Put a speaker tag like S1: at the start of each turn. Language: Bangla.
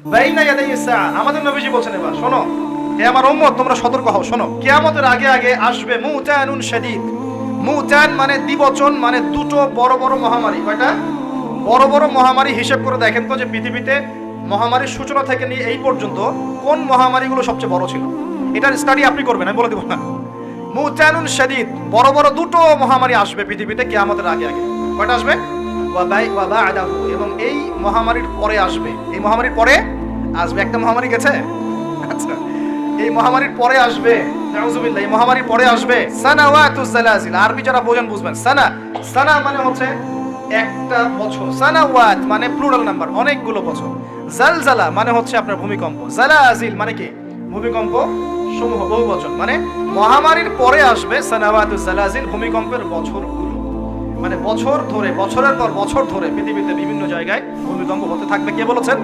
S1: বাইনা ইয়াদাই ইসা, আমাদের নবীজি বলছেন এবার শোনো, হে আমার উম্মত তোমরা সতর্ক হও, শোনো কিয়ামতের আগে আগে আসবে মুতানুন শাদীদ। মুতান মানে দ্বিবচন, মানে দুটো বড় বড় মহামারী। কয়টা বড় বড় মহামারী? হিসেব করে দেখেন তো যে পৃথিবীতে মহামারীর সূচনা থেকে নিয়ে এই পর্যন্ত কোন মহামারীগুলো সবচেয়ে বড় ছিল। এটার স্টাডি আপনি করবেন, আমি বলে দেব না। মুতানুন শাদীদ, বড় বড় দুটো মহামারী আসবে পৃথিবীতে কিয়ামতের আগে আগে। কয়টা আসবে? ওয়া বা'দাহু, এবং এই মহামারীর পরে আসবে। এই মহামারীর পরে আসবে একটা মহামারী গেছে, আচ্ছা এই মহামারীর পরে আসবে, নাউযুবিল্লাহ, এই মহামারীর পরে আসবে সানাওয়াতুজ জালাজিল। আরবি যারা বোঝেন বুঝবেন। সানা মানে হচ্ছে একটা বছর, সানাওয়াত মানে প্লুরাল নাম্বার, অনেকগুলো বছর। জালজালা মানে হচ্ছে আপনার ভূমিকম্প, জালাজিল মানে কি ভূমিকম্প সমূহ, বহু বচন। মানে মহামারীর পরে আসবে সানাওয়াতুজ জালাজিল, ভূমিকম্পের বছরগুলো। মানে বছর ধরে, বছরের পর বছর ধরে পৃথিবীতে বিভিন্ন জায়গায় ভূমিকম্প হতে থাকবে। কে বলেছেন?